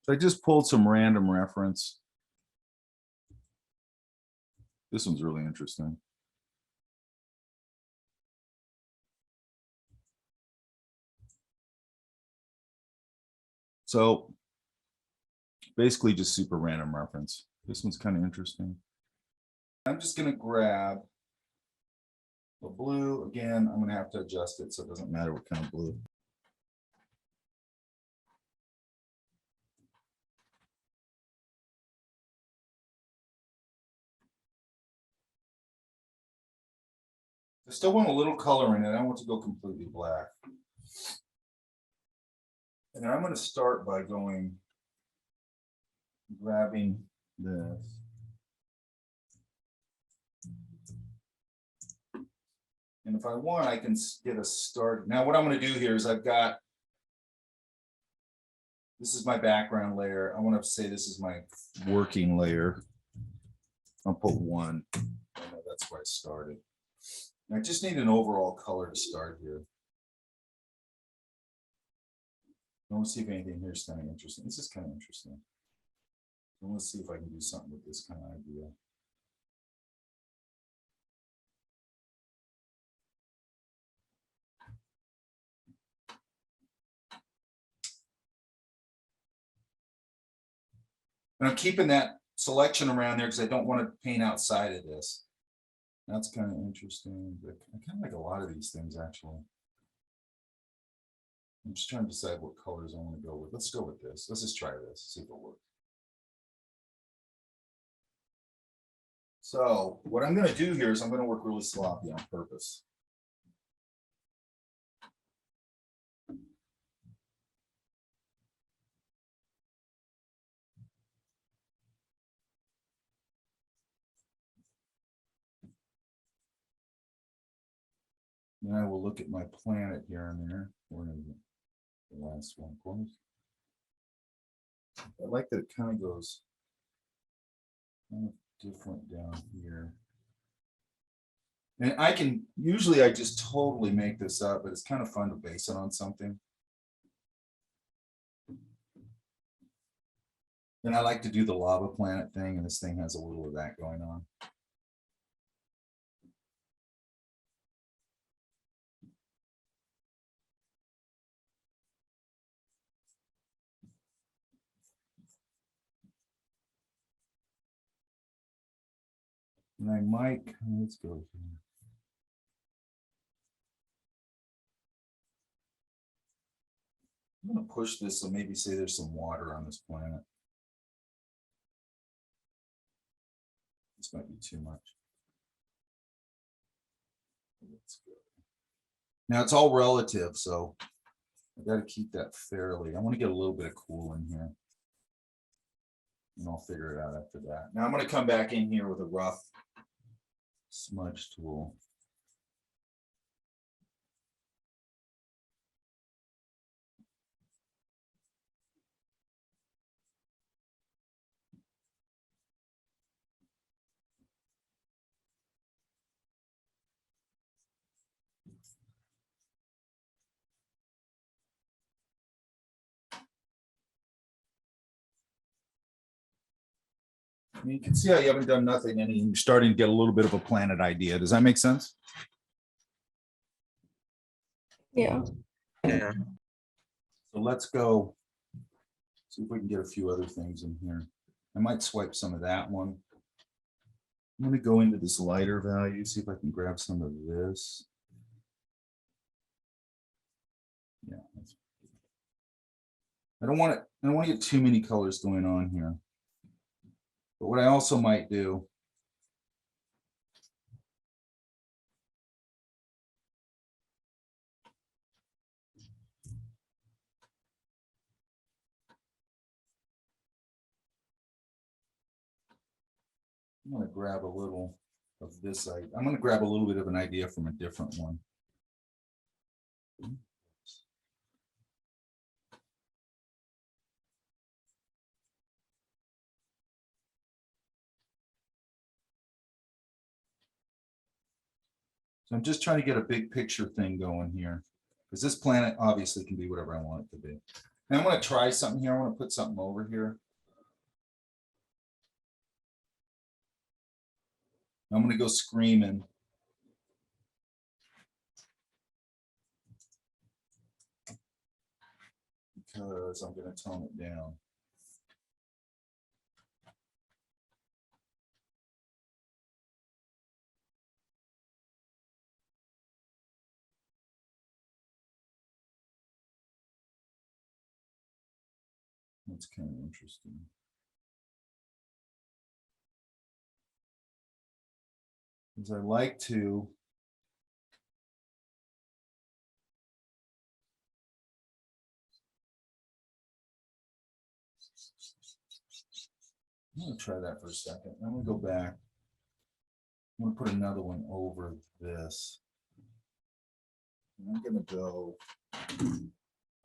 So I just pulled some random reference. This one's really interesting. So basically just super random reference. This one's kind of interesting. I'm just going to grab the blue. Again, I'm going to have to adjust it so it doesn't matter what kind of blue. I still want a little color in it. I don't want to go completely black. And I'm going to start by grabbing this. And if I want, I can get a start. Now what I'm going to do here is this is my background layer. I want to say this is my working layer. I'll put 1. I know that's where I started. And I just need an overall color to start here. I want to see if anything here is kind of interesting. This is kind of interesting. I want to see if I can do something with this kind of idea. And I'm keeping that selection around there because I don't want to paint outside of this. That's kind of interesting, but I kind of like a lot of these things actually. I'm just trying to decide what colors I want to go with. Let's go with this. Let's just try this, see if it'll work. So what I'm going to do here is I'm going to work really sloppy on purpose. Then I will look at my planet here and there. We're going to the last one, of course. I like that it kind of goes kind of different down here. And I can, usually I just totally make this up, but it's kind of fun to base it on something. And I like to do the lava planet thing, and this thing has a little of that going on. And I might, let's go here. I'm going to push this so maybe say there's some water on this planet. This might be too much. Let's go. Now it's all relative, so I got to keep that fairly. I want to get a little bit of cool in here. And I'll figure it out after that. Now I'm going to come back in here with a rough smudge tool. I mean, you can see how you haven't done nothing and you're starting to get a little bit of a planet idea. Does that make sense? Yeah. Yeah. So let's go see if we can get a few other things in here. I might swipe some of that one. I'm going to go into this lighter value, see if I can grab some of this. Yeah. I don't want to get too many colors going on here. But what I also might do I'm going to grab a little of this. I'm going to grab a little bit of an idea from a different one. So I'm just trying to get a big picture thing going here, because this planet obviously can be whatever I want it to be. Now I'm gonna try something here. I want to put something over here. I'm gonna go screaming. Because I'm gonna tone it down. That's kind of interesting. Because I like to. I'm gonna try that for a second. I'm gonna go back. I'm gonna put another one over this. And I'm gonna go.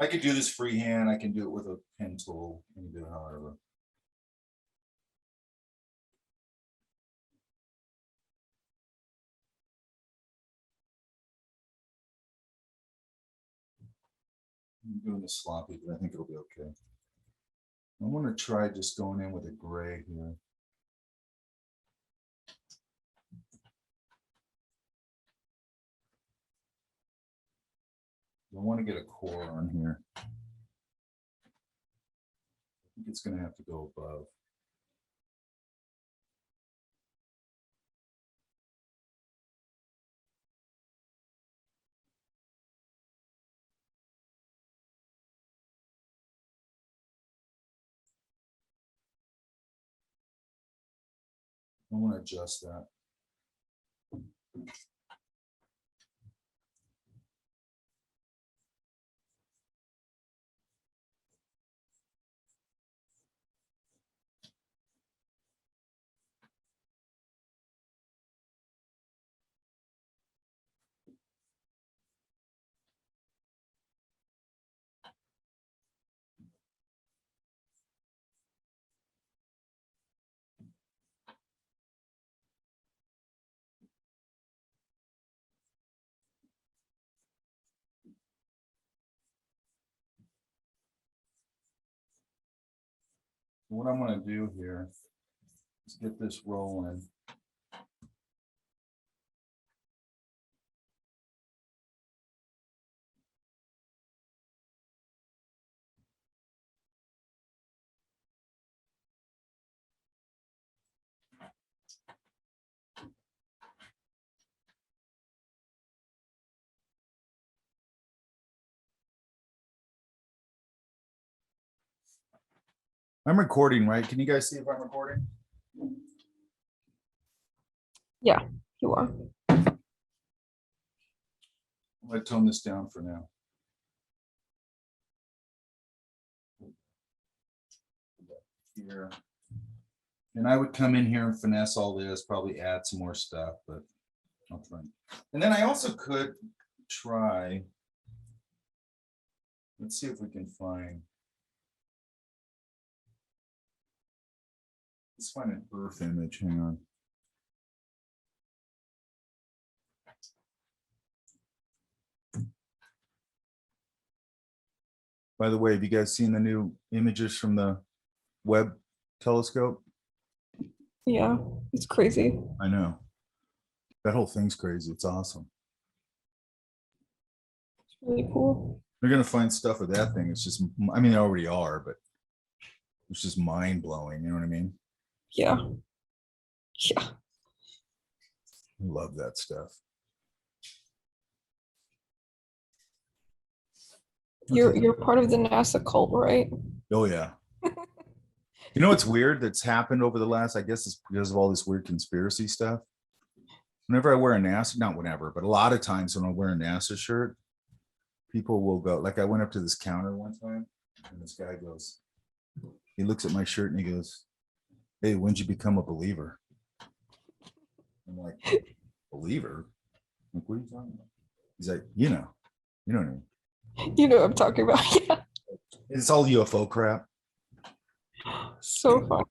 I could do this freehand. I can do it with a pen tool. I can do it however. I'm doing this sloppy, but I think it'll be okay. I want to try just going in with a gray here. I want to get a core on here. I think it's going to have to go above. I want to adjust that. What I'm going to do here is get this rolling. I'm recording, right? Can you guys see if I'm recording? Yeah, you are. I'm going to tone this down for now. Here. And I would come in here and finesse all this, probably add some more stuff, but I'll try. And then I also could try. Let's see if we can find. Let's find an earth image. Hang on. By the way, have you guys seen the new images from the Webb telescope? Yeah, it's crazy. I know. That whole thing's crazy. It's awesome. It's really cool. They're going to find stuff with that thing. It's just, I mean, they already are, but it's just mind blowing. You know what I mean? Yeah. Yeah. I love that stuff. You're part of the NASA cult, right? Oh, yeah. You know what's weird that's happened over the last, I guess it's because of all this weird conspiracy stuff. Whenever I wear a NASA, not whenever, but a lot of times when I wear a NASA shirt, people will go, like I went up to this counter one time and this guy goes, he looks at my shirt and he goes, "Hey, when'd you become a believer?" I'm like, "Believer? I'm like, what are you talking about?" He's like, you know what I mean? You know what I'm talking about. Yeah. It's all UFO crap. So fun.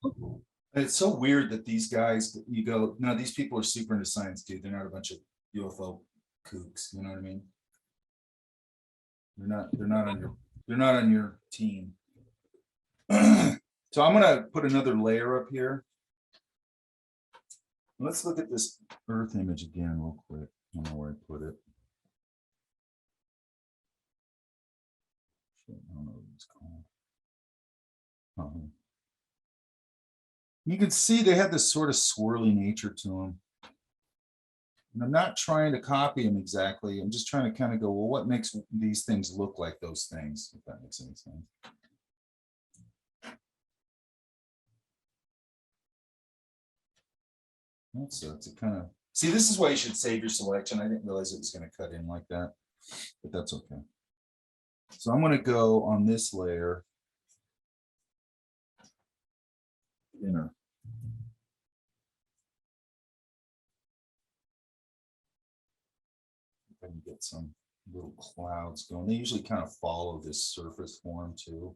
And it's so weird that these guys, you go, no, these people are super into science, dude. They're not a bunch of UFO kooks. You know what I mean? They're not on your They're not on your team. So I'm gonna put another layer up here. Let's look at this earth image again real quick. I don't know where I put it. Shit, I don't know what it's called. You can see they have this sort of swirly nature to them. And I'm not trying to copy them exactly. I'm just trying to kind of go, well, what makes these things look like those things, if that makes any sense. It's a kind of, see, this is why you should save your selection. I didn't realize it was going to cut in like that, but that's okay. So I'm going to go on this layer. Inner. I can get some little clouds going. They usually kind of follow this surface form too.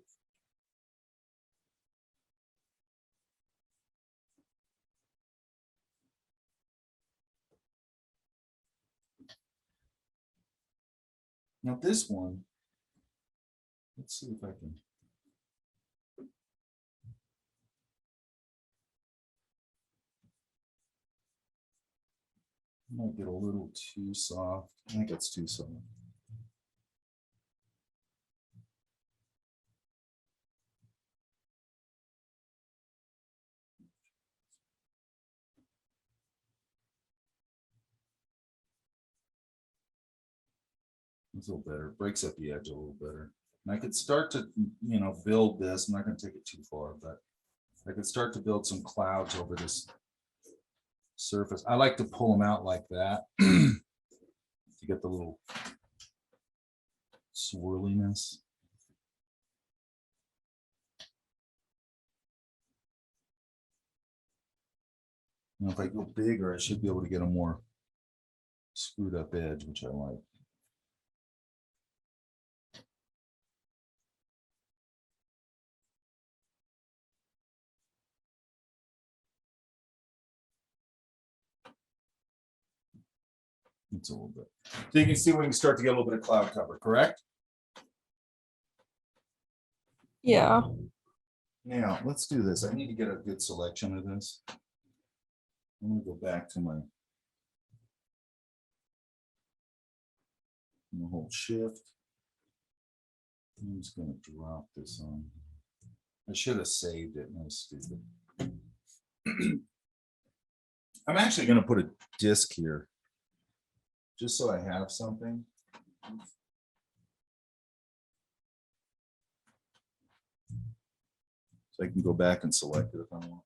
Now this one, let's see if I can. Might get a little too soft. I think it's too soft. It's a little better. It breaks up the edge a little better. And I could start to, build this. I'm not going to take it too far, but I could start to build some clouds over this surface. I like to pull them out like that to get the little swirliness. If I go bigger, I should be able to get a more screwed up edge, which I like. It's a little bit. So you can see we can start to get a little bit of cloud cover, correct? Yeah. Now, let's do this. I need to get a good selection of this. I'm going to go back to my hold shift. I'm just going to drop this on. I should have saved it. I was stupid. I'm actually going to put a disc here just so I have something. So I can go back and select it if I want.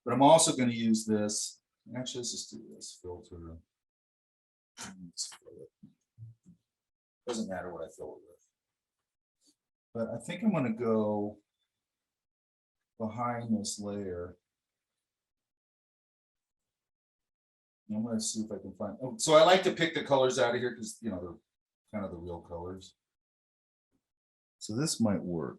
But I'm also going to use this. Actually, let's just do this filter. Doesn't matter what I fill it with. But I think I'm going to go behind this layer. I'm going to see if I can find. Oh, so I like to pick the colors out of here because they're kind of the real colors. So this might work.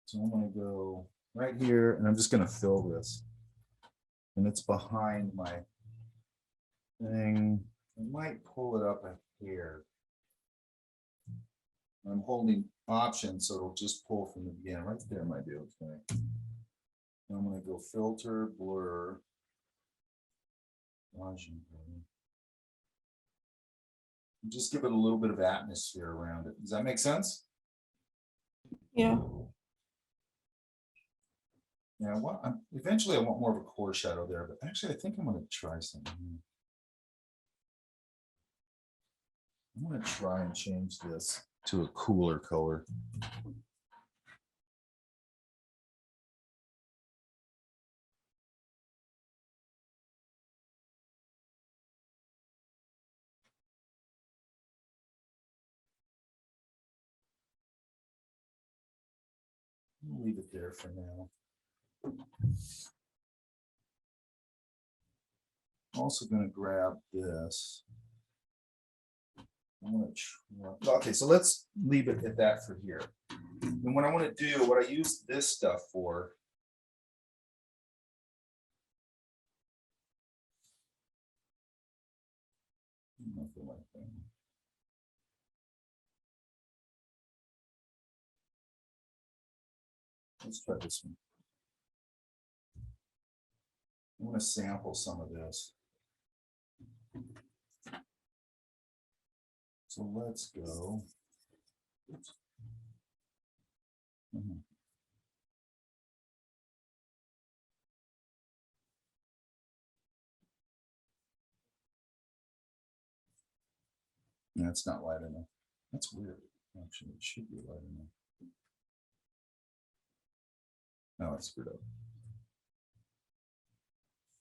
So I'm going to go right here, and I'm just going to fill this. And it's behind my thing. I might pull it up a hair. I'm holding option, so it'll just pull from the beginning. Right there might be okay. I'm going to go filter, blur. Just give it a little bit of atmosphere around it. Does that make sense? Yeah. Yeah, well, eventually I want more of a core shadow there, but actually I think I'm going to try something. I'm going to try and change this to a cooler color. I'll leave it there for now. I'm also going to grab this. I'm going to try. Okay, so let's leave it at that for here. And what I want to do, what I use this stuff for, Let's try this one. I'm going to sample some of this. So let's go. Oops. Mhm. No, it's not light enough. That's weird. Actually, it should be light enough. No, I screwed up.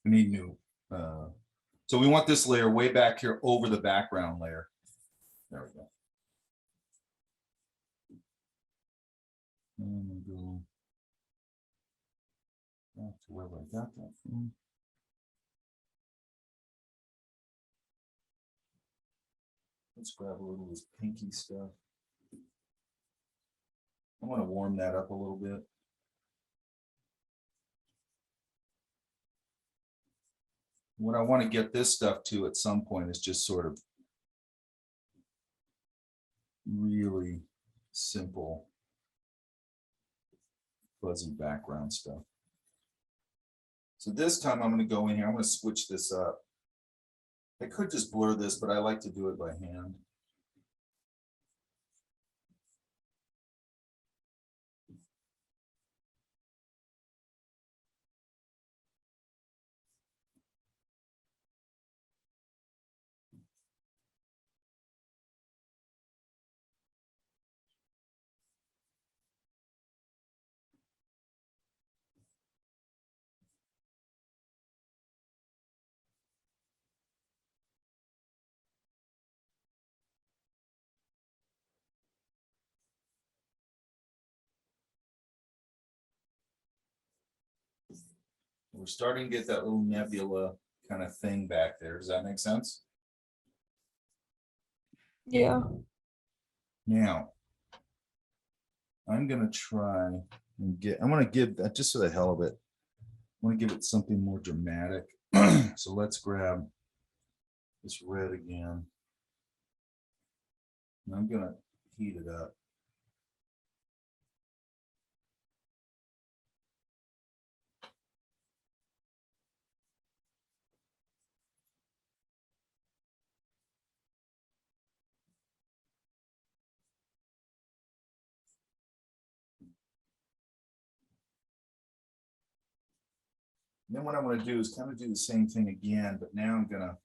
We need new. So we want this layer way back here over the background layer. There we go. And we go back to where I got that from. Let's grab a little of this pinky stuff. I want to warm that up a little bit. What I want to get this stuff to at some point is just sort of really simple fuzzy background stuff. So this time I'm going to go in here. I'm going to switch this up. I could just blur this, but I like to do it by hand. We're starting to get that little nebula kind of thing back there. Does that make sense? Yeah. Now, I'm going to try and get, I want to give that just for the hell of it. I want to give it something more dramatic. So let's grab this red again. And I'm going to heat it up. And then what I'm going to do is kind of do the same thing again, but now I'm going to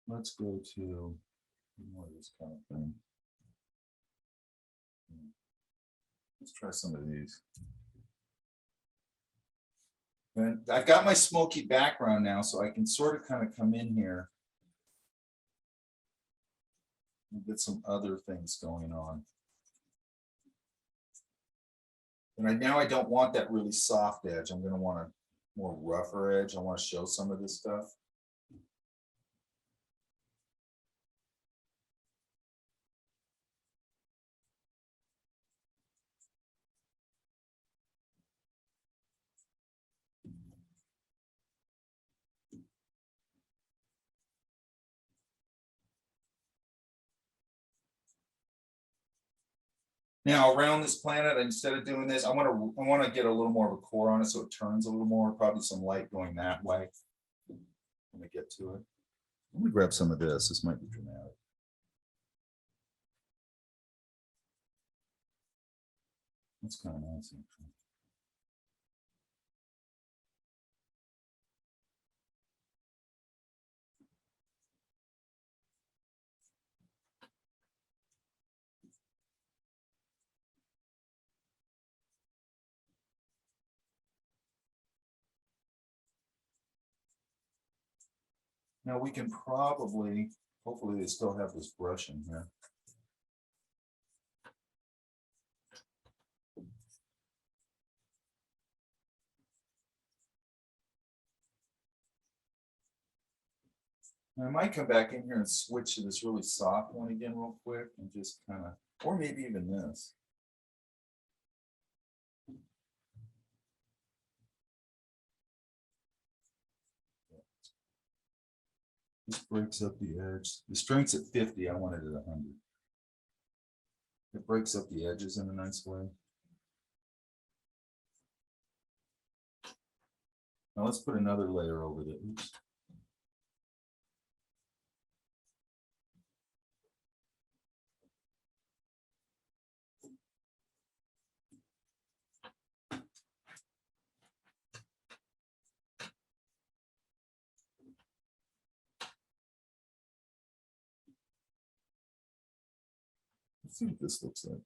let's go to more of this kind of thing. Let's try some of these. And I've got my smoky background now, so I can sort of kind of come in here and get some other things going on. And now I don't want that really soft edge. I'm going to want a more rougher edge. I want to show some of this stuff. Now around this planet, instead of doing this, I want to get a little more of a core on it so it turns a little more, probably some light going that way. Let me get to it. Let me grab some of this. This might be dramatic. That's kind of nice. Actually. Now we can probably, hopefully they still have this brush in here. I might come back in here and switch to this really soft one again real quick and just kind of, or maybe even this. This breaks up the edge. The strength's at 50. I want it at 100. It breaks up the edges in a nice way. Now let's put another layer over the, oops. Let's see what this looks like.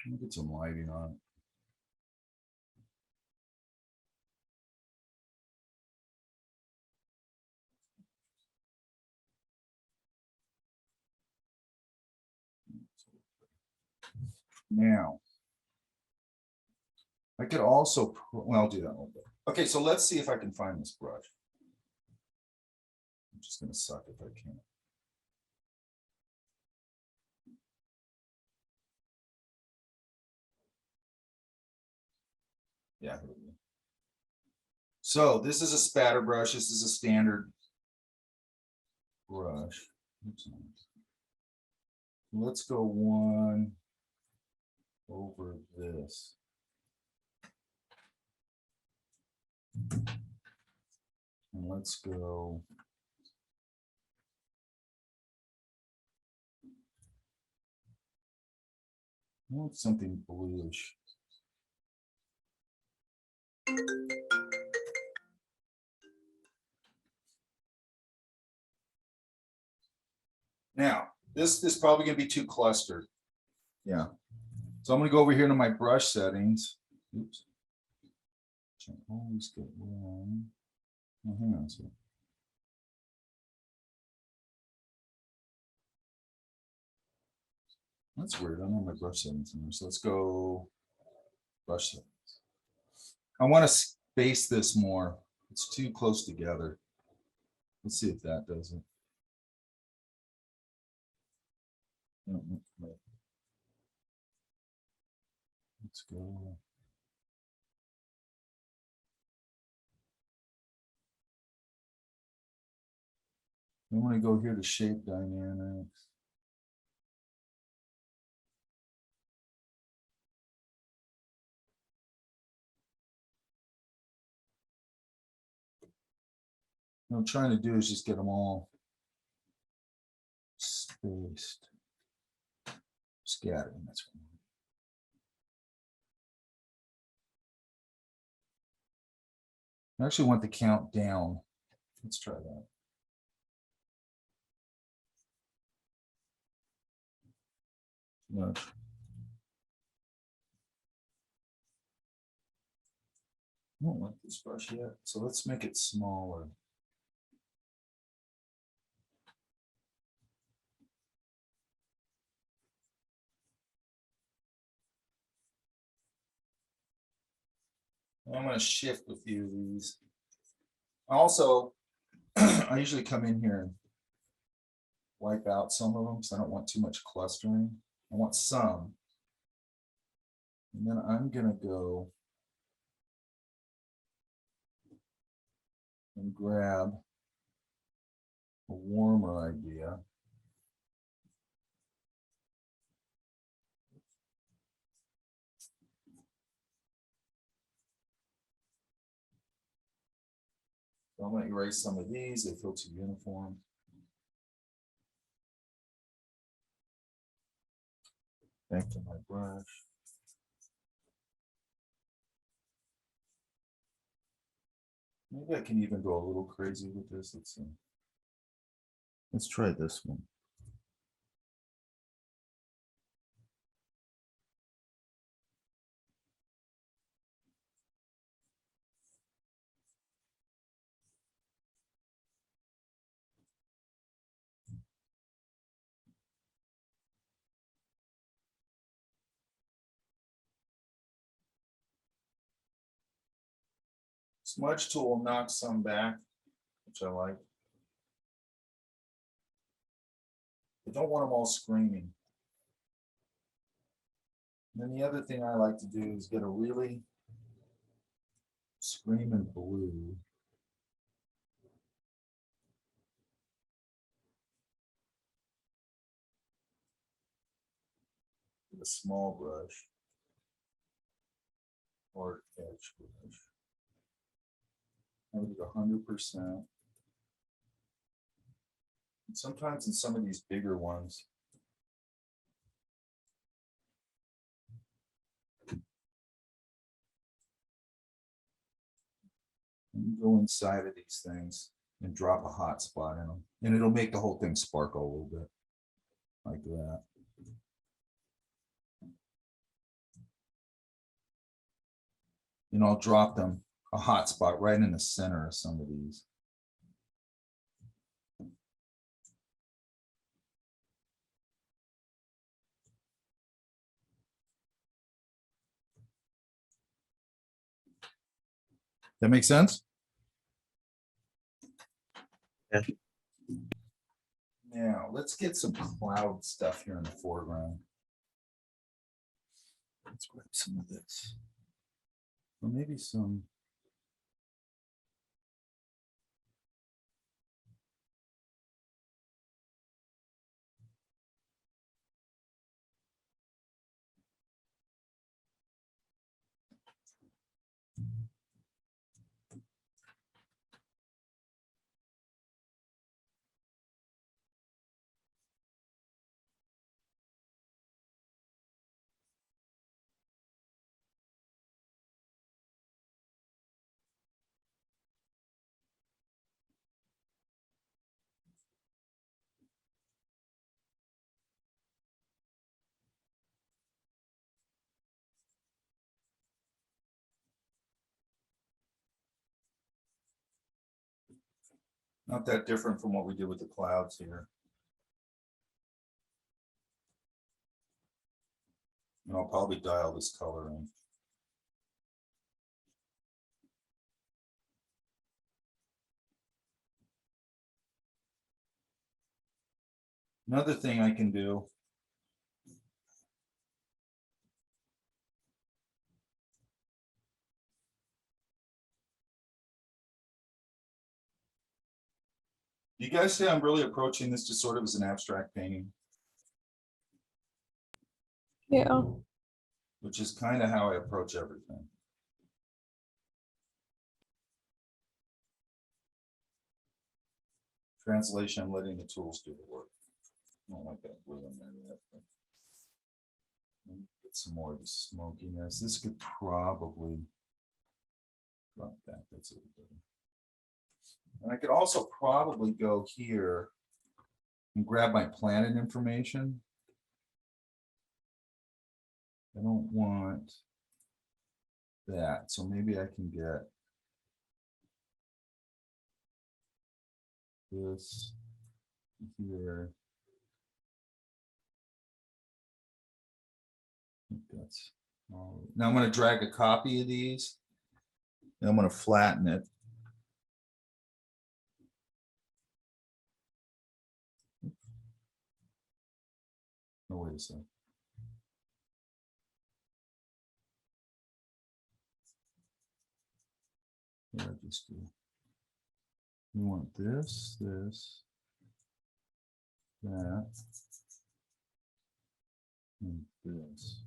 Let me get some lighting on it. Now, I could also, well, I'll do that a little bit. Okay, so let's see if I can find this brush. I'm just gonna suck if I can. Yeah, here we go. So this is a spatter brush. This is a standard brush. Oops. Let's go one over this. And let's go. I want something bluish. Now, this is probably going to be too clustered. Yeah. So I'm going to go over here to my brush settings. Oops. Always get wrong. Oh, hang on a second. That's weird. I don't have my brush settings in there. So let's go brush settings. I want to space this more. It's too close together. Let's see if that does it. Let's go. I'm going to go here to shape dynamics. What I'm trying to do is just get them all spaced. Scattering, that's what I actually want the count down. Let's try that. No. I don't like this brush yet, so let's make it smaller. I'm going to shift a few of these. Also, I usually come in here and wipe out some of them because I don't want too much clustering. I want some. And then I'm going to go and grab a warmer idea. So I'm going to erase some of these. They feel too uniform. Back to my brush. Maybe I can even go a little crazy with this. Let's see. Let's try this one. Smudge tool knocks some back, which I like. I don't want them all screaming. And then the other thing I like to do is get a really screaming blue. With a small brush or edge brush. I would do 100%. And sometimes in some of these bigger ones, you go inside of these things and drop a hot spot in them, and it'll make the whole thing sparkle a little bit like that. And I'll drop them a hot spot right in the center of some of these. That makes sense? Yeah. Now, let's get some cloud stuff here in the foreground. Let's grab some of this. Or maybe some. Not that different from what we did with the clouds here. And I'll probably dial this color in. Another thing I can do . You guys say I'm really approaching this just sort of as an abstract painting, Yeah. which is kind of how I approach everything. Translation, I'm letting the tools do the work. I don't like that blue in there yet. But let me get some more of the smokiness. This could probably drop that. That's a little better. And I could also probably go here and grab my planet information. I don't want that, so maybe I can get this here. I think that's all. Now I'm going to drag a copy of these, and I'm going to flatten it. Oh, wait a second. What did I just do? We want this, this, that, and this.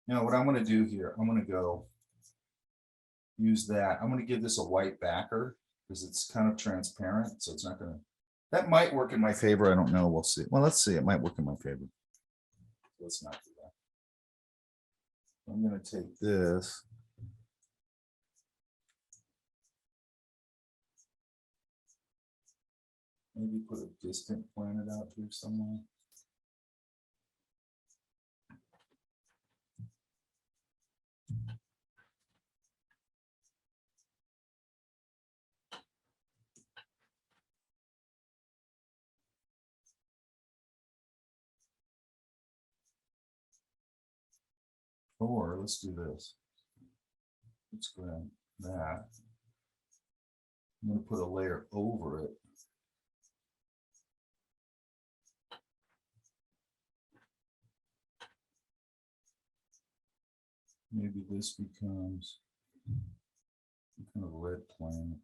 Now, what I'm going to do here, I'm going to go use that. I'm going to give this a white backer because it's kind of transparent. So it's not going to, that might work in my favor. I don't know. We'll see. Well, let's see. It might work in my favor. Let's not do that. I'm going to take this. Maybe put a distant planet out here somewhere. Or let's do this. Let's grab that. I'm going to put a layer over it. Maybe this becomes kind of a red planet.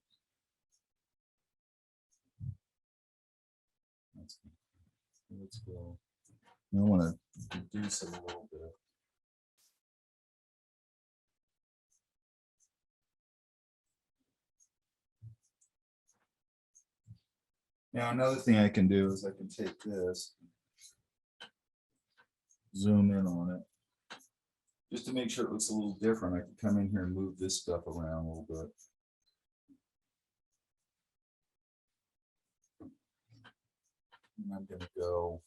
Let's go. I want to reduce it a little bit. Now, another thing I can do is I can take this, zoom in on it, just to make sure it looks a little different. I can come in here and move this stuff around a little bit. And I'm going to go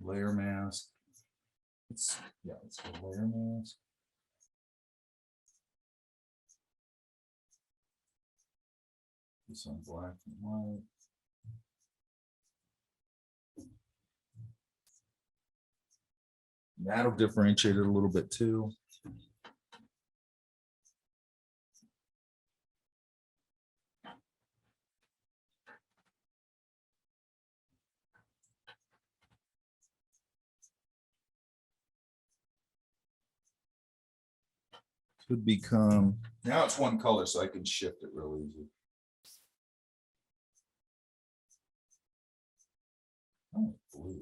layer mask. Let's go layer mask. This on black and white. That'll differentiate it a little bit too. Could become, now it's one color, so I can shift it real easy. Oh, blue.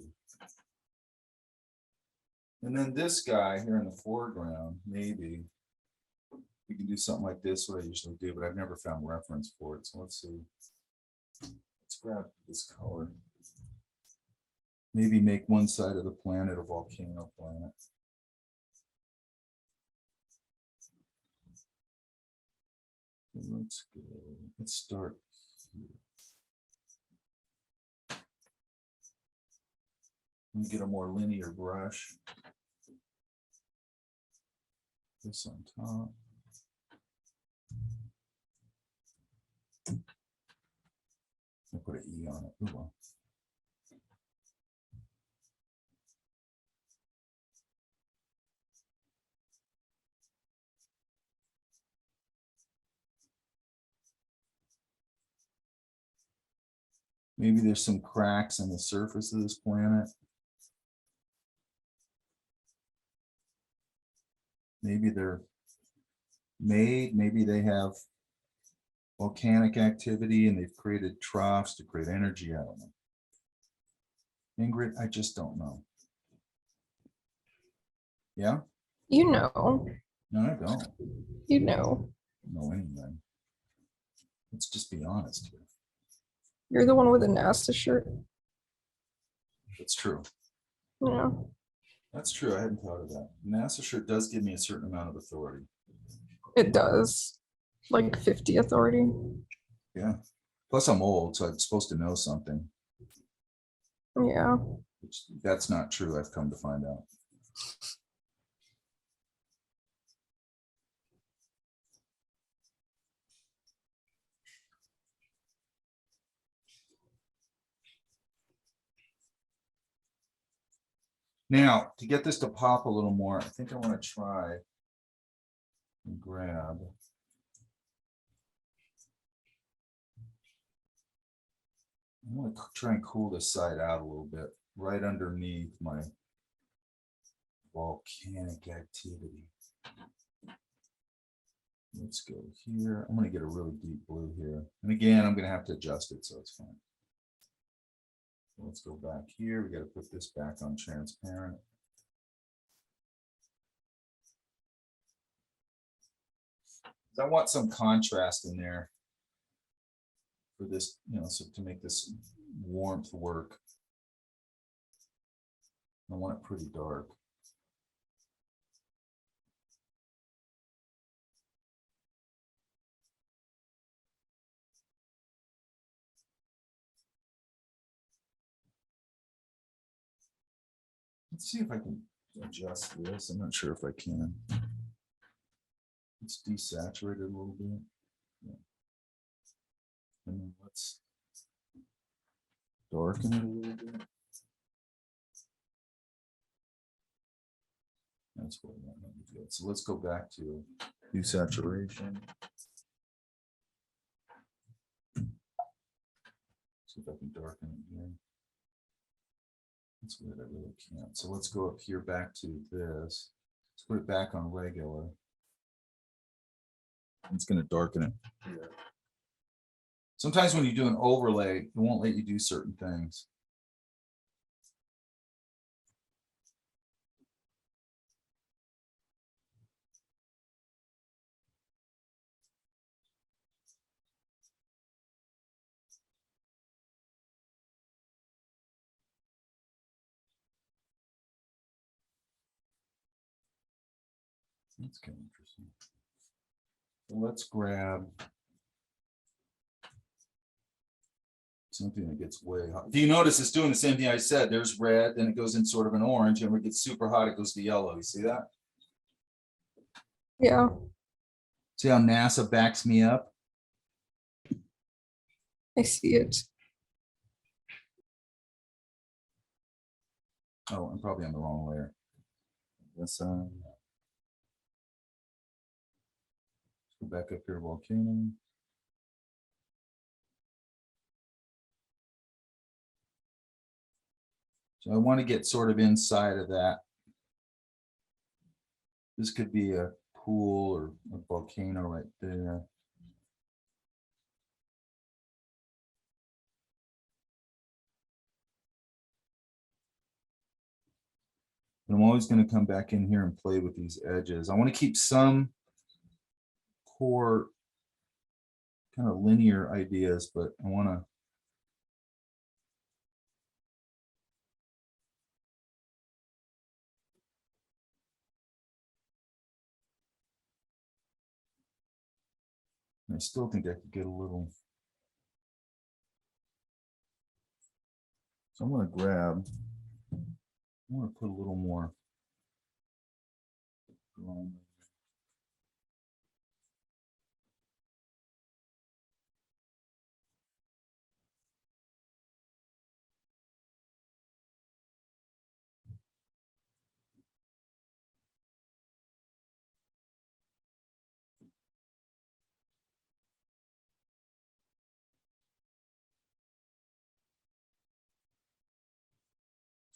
And then this guy here in the foreground, maybe we can do something like this, what I usually do, but I've never found reference for it. So let's see. Let's grab this color. Maybe make one side of the planet a volcano planet. Let's go. Let's start here. Let me get a more linear brush. This on top. I'll put an E on it. Ooh, well. Maybe there's some cracks in the surface of this planet. Maybe they're made, maybe they have volcanic activity and they've created troughs to create energy. I don't know. Ingrid, I just don't know. Yeah? You know. No, I don't You know. know anything. Let's just be honest here. You're the one with a NASA shirt. That's true. Yeah. That's true. I hadn't thought of that. NASA shirt does give me a certain amount of authority. It does. Like 50 authority. Yeah. Plus I'm old, so I'm supposed to know something. Yeah. Which, that's not true, I've come to find out. Now, to get this to pop a little more, I think I want to try and grab. I want to try and cool this side out a little bit, right underneath my volcanic activity. Let's go here. I'm going to get a really deep blue here. And again, I'm going to have to adjust it, so it's fine. Let's go back here. We got to put this back on transparent. I want some contrast in there for this, you know, so to make this warmth work. I want it pretty dark. Let's see if I can adjust this. I'm not sure if I can. Let's desaturate it a little bit. Yeah. And then let's darken it a little bit. That's what I want. Good. So let's go back to hue saturation. See if I can darken it here. That's weird, I really can't. So let's go up here back to this. Let's put it back on regular. It's going to darken it here. Sometimes when you do an overlay, it won't let you do certain things. That's kind of interesting. So let's grab something that gets way hot. If you notice, it's doing the same thing I said. There's red, then it goes in sort of an orange, and when it gets super hot, it goes to yellow. You see that? Yeah, See how NASA backs me up? I see it. Oh, I'm probably on the wrong layer. This go back up here, volcano. So I want to get sort of inside of that. This could be a pool or a volcano right there. And I'm always going to come back in here and play with these edges. I want to keep some core kind of linear ideas, but I want to I still think I could get a little. So I'm going to grab, I want to put a little more.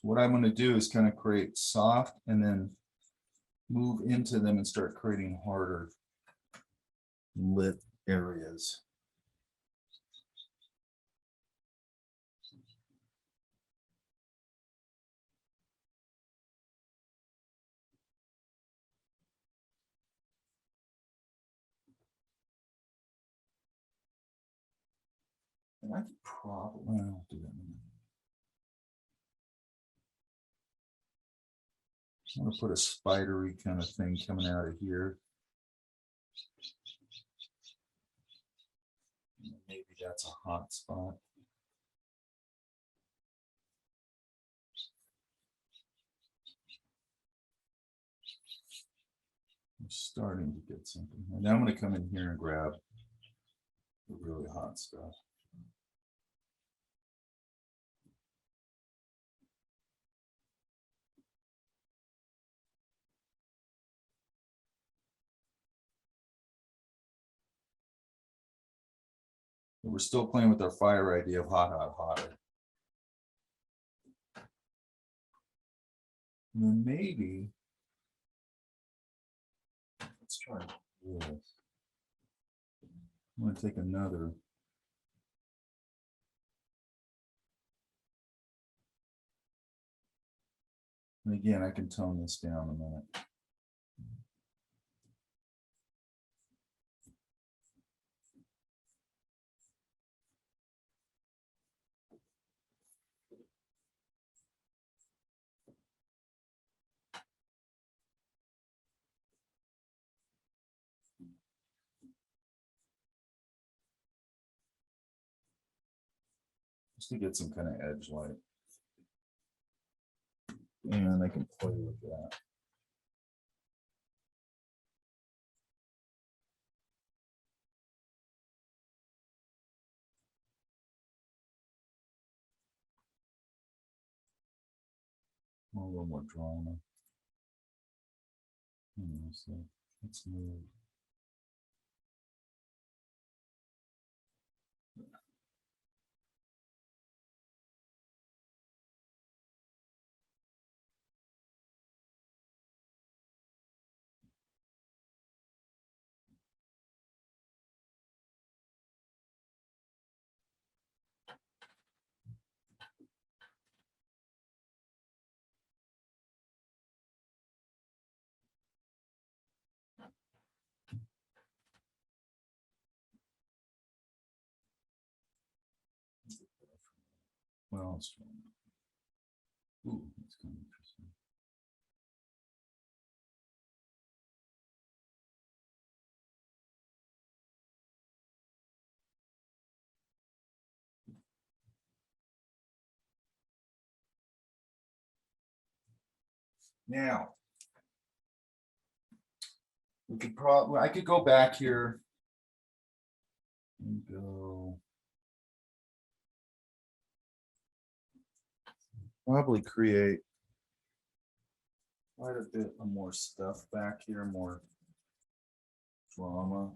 So what I'm going to do is kind of create soft and then move into them and start creating harder lit areas. And I could probably do that. I'm going to put a spidery kind of thing coming out of here. Maybe that's a hot spot. I'm starting to get something. And now I'm going to come in here and grab the really hot stuff. But we're still playing with our fire idea of hot, hot, hotter. And then maybe, let's try this. I'm going to take another. And again, I can tone this down a minute. Just to get some kind of edge light. And I can play with that. A little more drama. So let's move. Well, it's ooh, that's kind of interesting. Now, we could probably, I could go back here and go. Probably create quite a bit of more stuff back here, more drama.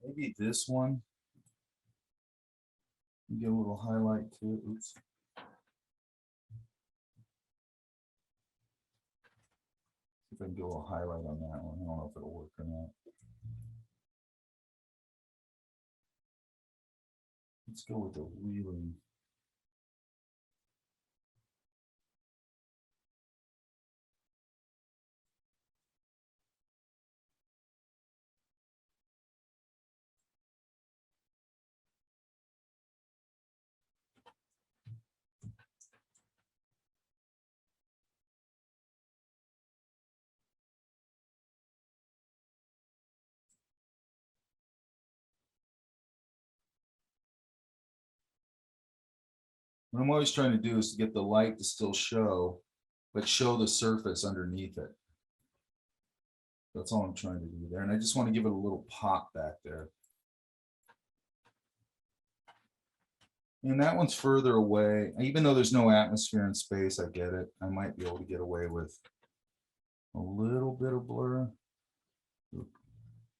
Maybe this one. Get a little highlight to it. Oops. See if I can do a little highlight on that one. I don't know if it'll work or not. Let's go with the really. What I'm always trying to do is to get the light to still show, but show the surface underneath it. That's all I'm trying to do there. And I just want to give it a little pop back there. And that one's further away. Even though there's no atmosphere in space, I get it. I might be able to get away with a little bit of blur. Ooh,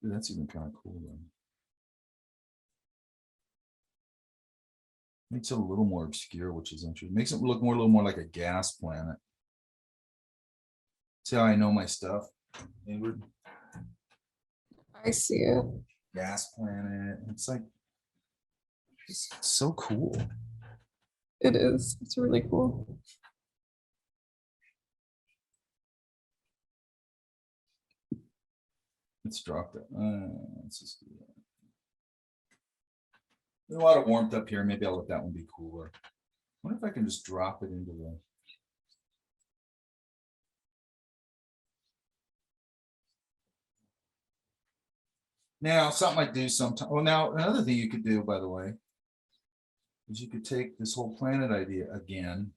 that's even kind of cool then. Makes it a little more obscure, which is interesting. Makes it look more a little more like a gas planet. See how I know my stuff, Ingrid? I see it. Gas planet. It's like it's so cool. It is. It's really cool. Let's drop that. Let's just do that. There's a lot of warmth up here. Maybe I'll let that one be cooler. I wonder if I can just drop it into the. Now, something I do sometimes. Well, now another thing you could do, by the way, is you could take this whole planet idea again.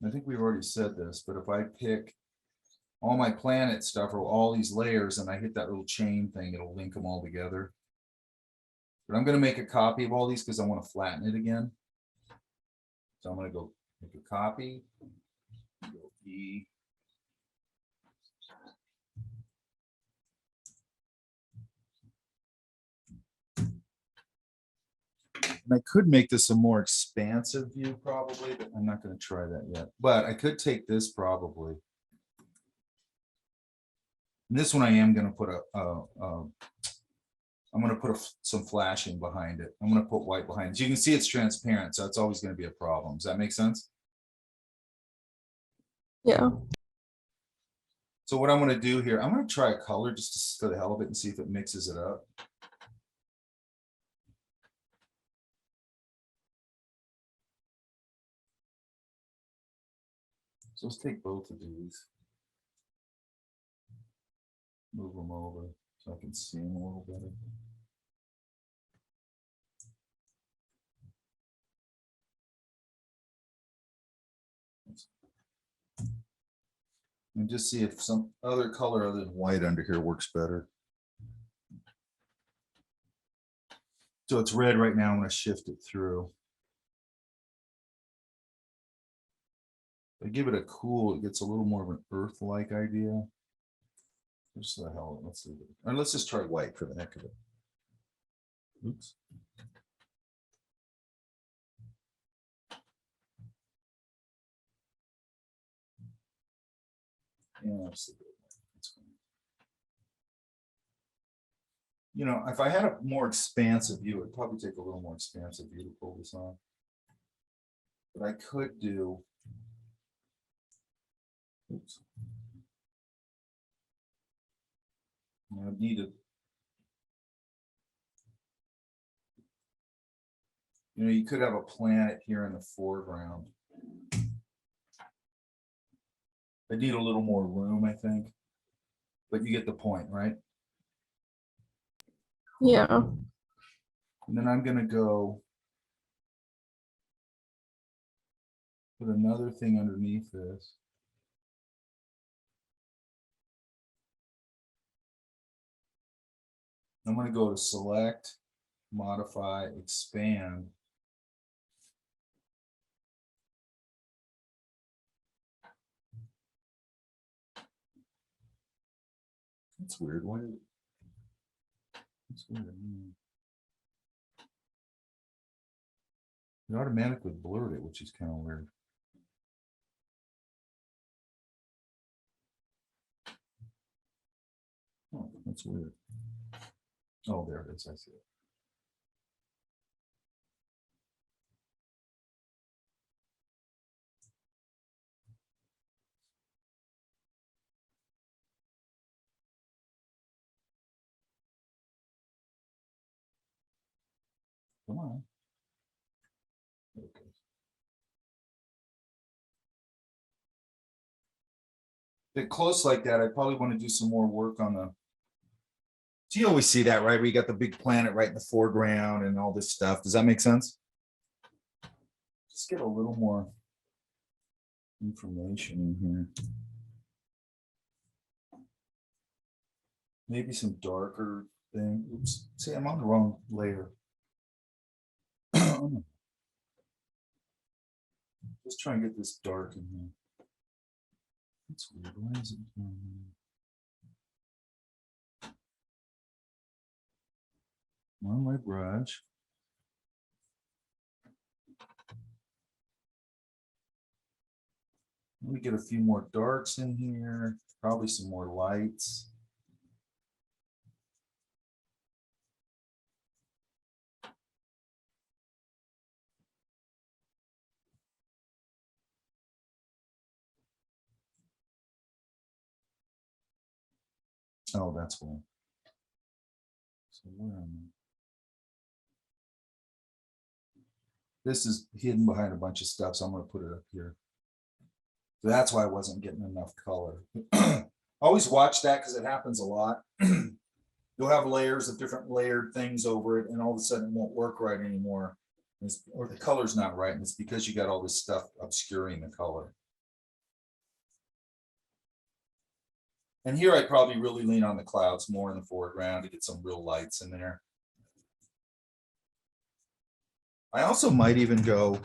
I think we've already said this, but if I pick all my planet stuff or all these layers and I hit that little chain thing, it'll link them all together. But I'm going to make a copy of all these because I want to flatten it again. So I'm going to go make a copy. Go E. And I could make this a more expansive view probably, but I'm not going to try that yet. But I could take this probably. And this one I am going to put I'm going to put some flashing behind it. I'm going to put white behind it. You can see it's transparent, so it's always going to be a problem. Does that make sense? Yeah. So what I'm going to do here, I'm going to try a color just for the hell of it and see if it mixes it up. So let's take both of these. Move them over so I can see them a little better. And just see if some other color other than white under here works better. So it's red right now. I'm going to shift it through. If I give it a cool, it gets a little more of an earth-like idea. Just the hell, let's leave it. And let's just try white for the heck of it. Oops. Yeah, let's leave it. You know, if I had a more expansive view, it'd probably take a little more expansive view to pull this on. But I could do. Oops. I need to. You know, you could have a planet here in the foreground. I need a little more room, I think. But you get the point, right? Yeah. And then I'm going to go put another thing underneath this. I'm going to go to select, modify, expand. That's weird. Why did that's weird. It automatically blurred it, which is kind of weird. Oh, that's weird. Oh, there it is. I see it. Come on. Okay. If it close like that, I probably want to do some more work on the. So you always see that, right? Where you got the big planet right in the foreground and all this stuff. Does that make sense? Just get a little more information in here. Maybe some darker thing. Oops. See, I'm on the wrong layer. Just try and get this dark in here. That's weird. Why is it? On my brush. Let me get a few more darks in here. Probably some more lights. Oh, that's one. So where am I? This is hidden behind a bunch of stuff, so I'm going to put it up here. So that's why I wasn't getting enough color. Always watch that because it happens a lot. You'll have layers of different layered things over it, and all of a sudden it won't work right anymore. Or the color's not right, and it's because you got all this stuff obscuring the color. And here I'd probably really lean on the clouds more in the foreground to get some real lights in there. I also might even go,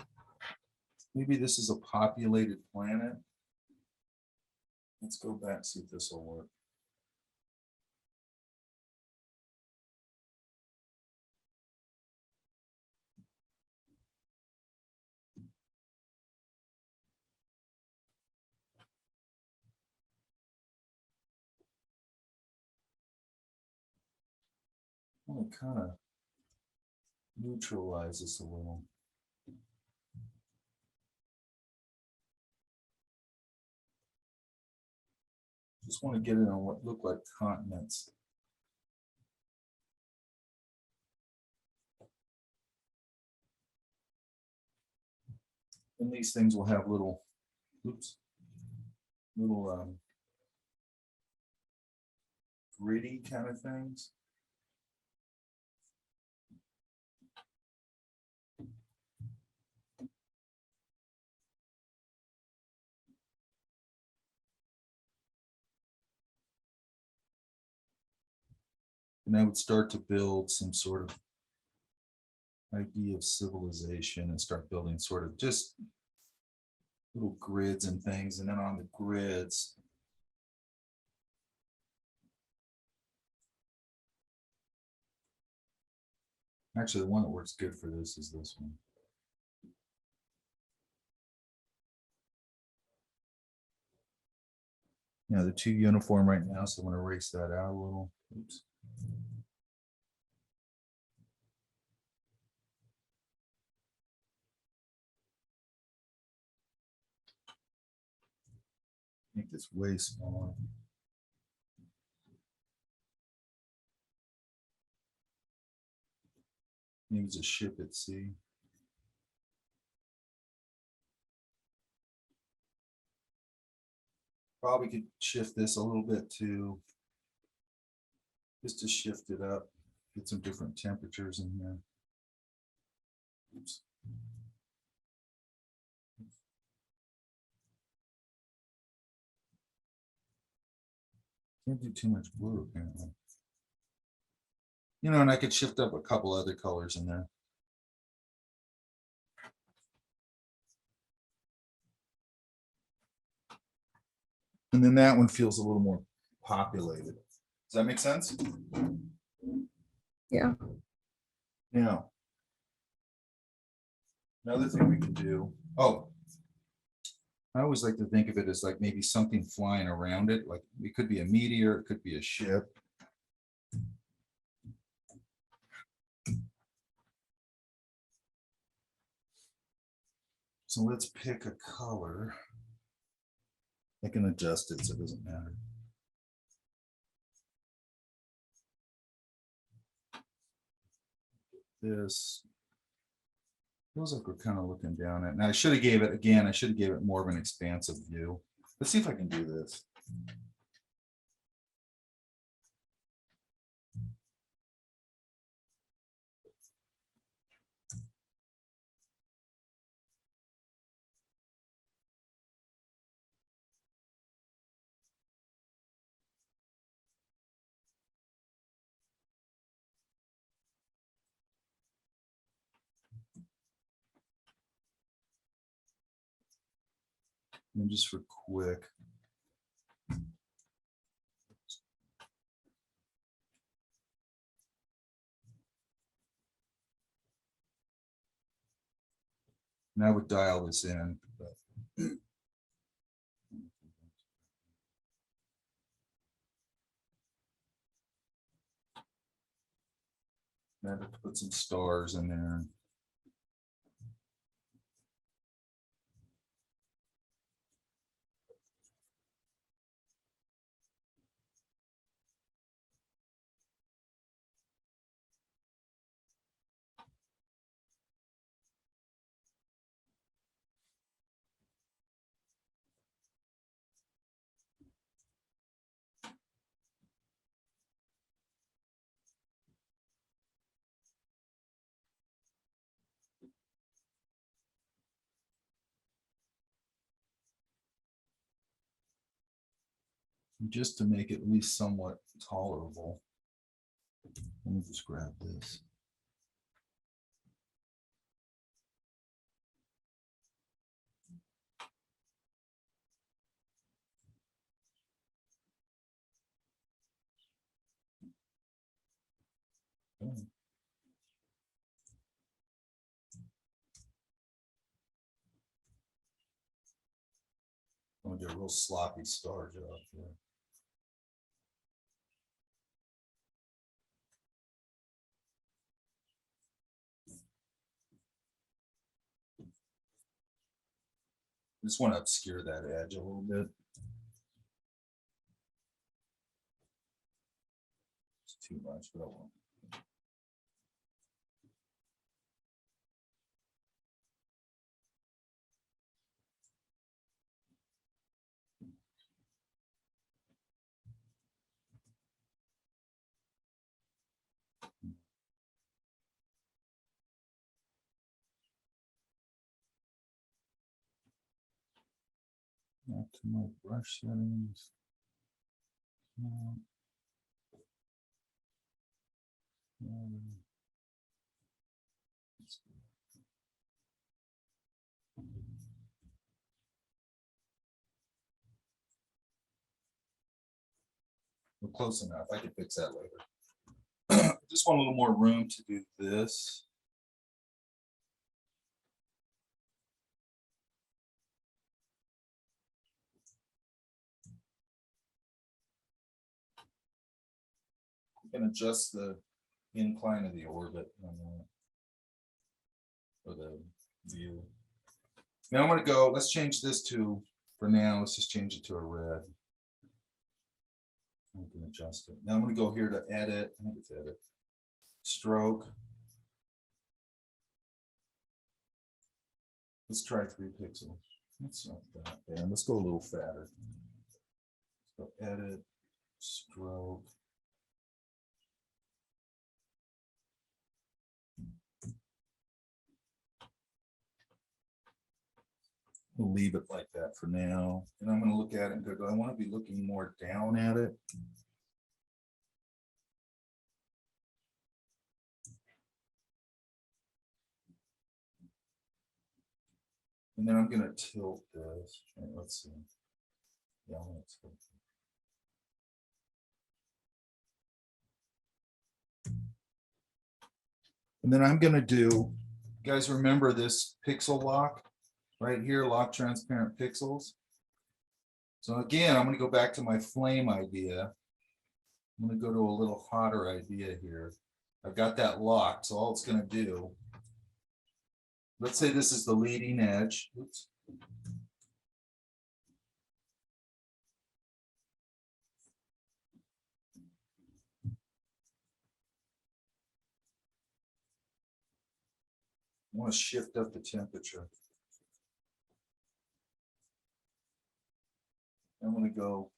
maybe this is a populated planet. Let's go back, see if this will work. Well, it kind of neutralizes a little. Just want to get it on what look like continents. And these things will have little, oops, little gritty kind of things. And I would start to build some sort of idea of civilization and start building sort of just little grids and things. And then on the grids, actually, the one that works good for this is this one. Yeah, they're too uniform right now, so I'm going to erase that out a little. Oops. Make this way smaller. Maybe it's a ship at sea. Probably could shift this a little bit too, just to shift it up, get some different temperatures in here. Oops. Can't do too much blue apparently. You know, and I could shift up a couple other colors in there. And then that one feels a little more populated. Does that make sense? Yeah. Now, another thing we can do, oh, I always like to think of it as like maybe something flying around it. Like it could be a meteor, it could be a ship. So let's pick a color. I can adjust it so it doesn't matter. This feels like we're kind of looking down at. Now I should have gave it again. I should have gave it more of an expansive view. Let's see if I can do this. And just for quick. And I would dial this in. But I have to put some stars in there. Just to make it at least somewhat tolerable. Let me just grab this. Okay. I'm gonna do a real sloppy star job here. Just want to obscure that edge a little bit. It's too much, but I won't. Back to my brush settings. We're close enough. I can fix that later. Just want a little more room to do this. You can adjust the incline of the orbit on that, or the view. Now I'm going to go, let's change this to, for now, let's just change it to a red. I can adjust it. Now I'm going to go here to edit. I think it's edit. Stroke. Let's try 3 pixels. That's not that bad. Let's go a little fatter. So edit, stroke. We'll leave it like that for now. And I'm going to look at it and go, I want to be looking more down at it. And then I'm going to tilt this. Let's see. Yeah, I'm going to tilt it. And then I'm going to do, you guys remember this pixel lock right here, lock transparent pixels. So again, I'm going to go back to my flame idea. I'm going to go to a little hotter idea here. I've got that locked, so all it's going to do, let's say this is the leading edge. Oops. I want to shift up the temperature. I'm going to go,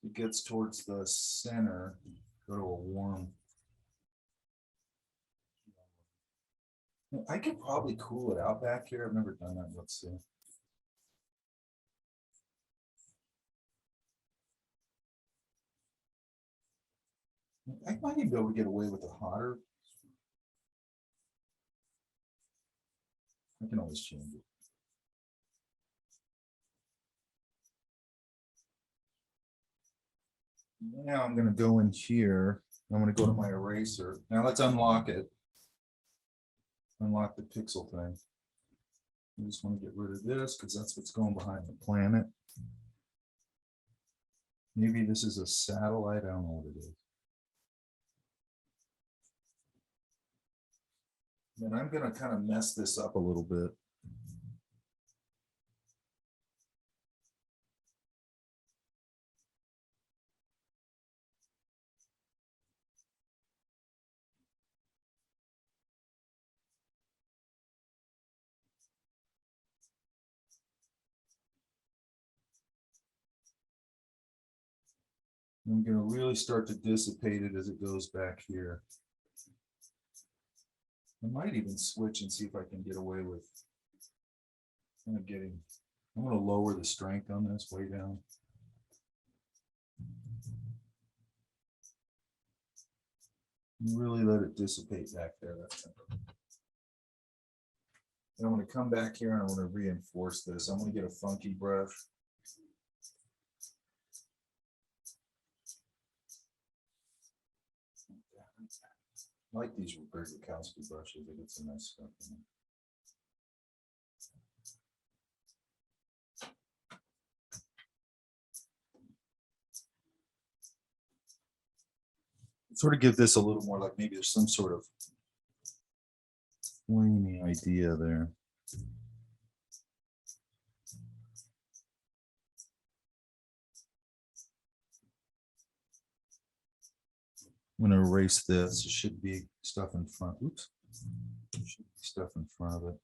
it gets towards the center, go to a warm. I could probably cool it out back here. I've never done that. Let's see. I might even be able to get away with a hotter. I can always change it. Now I'm going to go in here. I'm going to go to my eraser. Now let's unlock it. Unlock the pixel thing. I just want to get rid of this because that's what's going behind the planet. Maybe this is a satellite. I don't know what it is. Then I'm going to kind of mess this up a little bit. I'm going to really start to dissipate it as it goes back here. I might even switch and see if I can get away with kind of getting, I'm going to lower the strength on this way down. Really let it dissipate back there. That's and I'm going to come back here and I want to reinforce this. I'm going to get a funky brush. I like these Bergakowski brushes. They get some nice stuff in them. Sort of give this a little more like maybe there's some sort of flamey idea there. I'm going to erase this. It should be stuff in front. Oops. Should be stuff in front of it.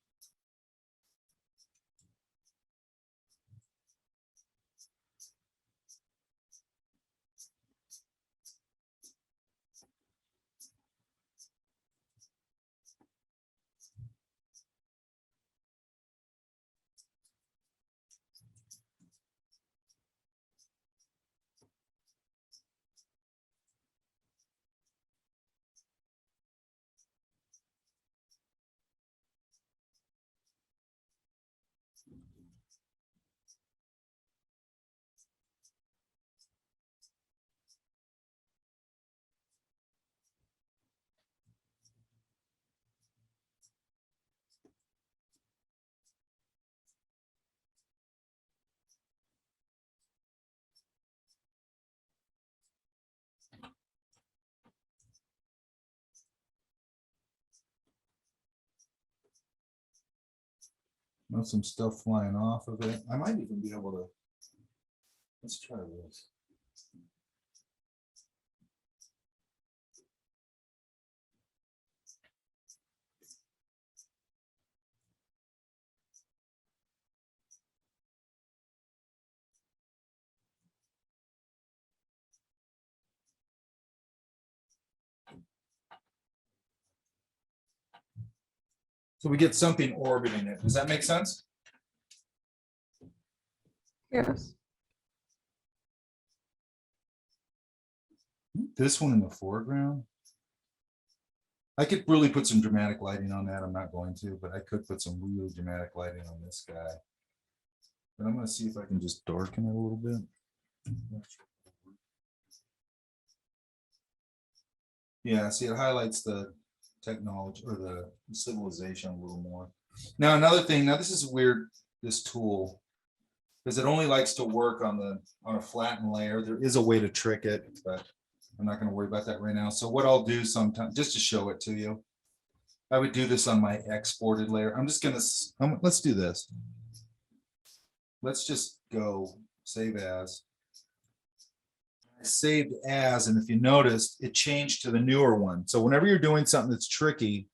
There's some stuff flying off of it. I might even be able to. Let's try this. So we get something orbiting it. Does that make sense? Yes. This one in the foreground. I could really put some dramatic lighting on that. I'm not going to, but I could put some really dramatic lighting on this guy. But I'm going to see if I can just darken it a little bit. Yeah, see, it highlights the technology or the civilization a little more. Now, another thing, now this is weird, this tool, because it only likes to work on a flattened layer. There is a way to trick it, but I'm not going to worry about that right now. So what I'll do sometime, just to show it to you, I would do this on my exported layer. I'm just going to, let's do this. Let's just go save as. I saved as, and if you noticed, it changed to the newer one. So whenever you're doing something that's tricky,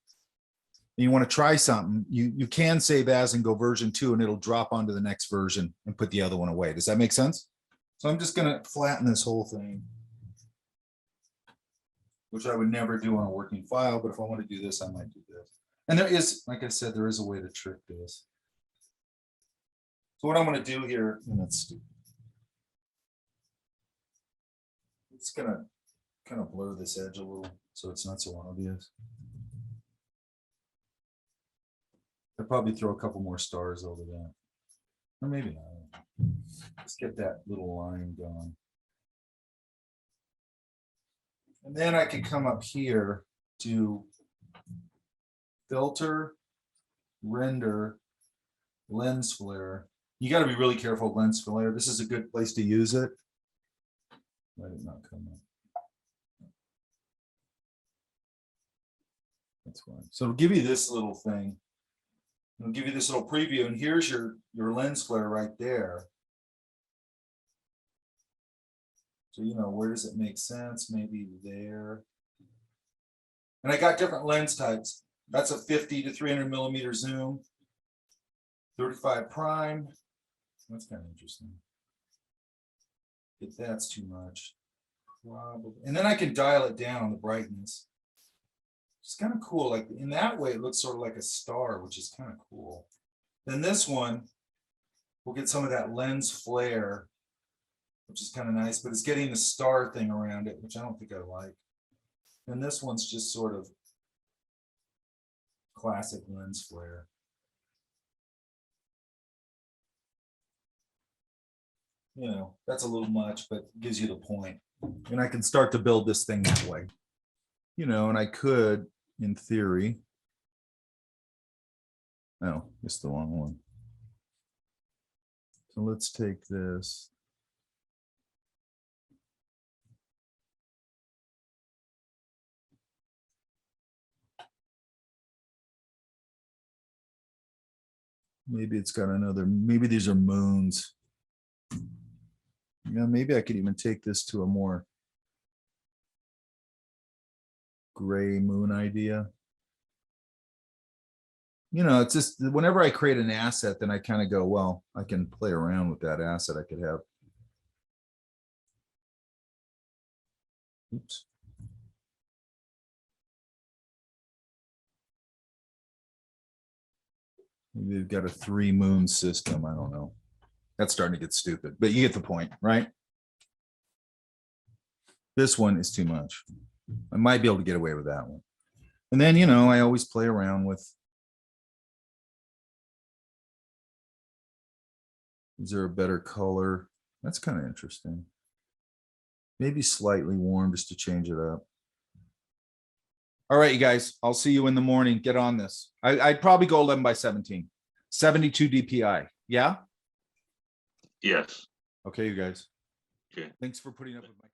and you want to try something, you can save as and go version 2, and it'll drop onto the next version and put the other one away. Does that make sense? So I'm just going to flatten this whole thing, which I would never do on a working file, but if I want to do this, I might do this. And there is, like I said, there is a way to trick this. So what I'm going to do here, and that's stupid. It's going to kind of blur this edge a little so it's not so obvious. I'll probably throw a couple more stars over that. Or maybe not. Let's get that little line going. And then I can come up here to filter, render, lens flare. You got to be really careful of lens flare. This is a good place to use it. Let it not come up. That's fine. So it'll give you this little thing. It'll give you this little preview, and here's your lens flare right there. So, you know, where does it make sense? Maybe there. And I got different lens types. That's a 50 to 300 millimeter zoom, 35 prime. That's kind of interesting. If that's too much, probably. And then I can dial it down, the brightness. It's kind of cool. Like in that way, it looks sort of like a star, which is kind of cool. Then this one, we'll get some of that lens flare, which is kind of nice, but it's getting the star thing around it, which I don't think I like. And this one's just sort of classic lens flare. You know, that's a little much, but gives you the point. And I can start to build this thing that way. You know, and I could, in theory. Oh, it's the wrong one. So let's take this. Maybe it's got another, maybe these are moons. Yeah, maybe I could even take this to a more gray moon idea. You know, it's just whenever I create an asset, then I kind of go, well, I can play around with that asset. I could have. Oops. Maybe they've got a 3 moon system. I don't know. That's starting to get stupid, but you get the point, right? This one is too much. I might be able to get away with that one. And then, you know, I always play around with. Is there a better color? That's kind of interesting. Maybe slightly warm just to change it up. All right, you guys, I'll see you in the morning. Get on this. I'd probably go 11 by 17, 72 DPI. Yeah? Yes. Okay, you guys. Okay. Thanks for putting up with my.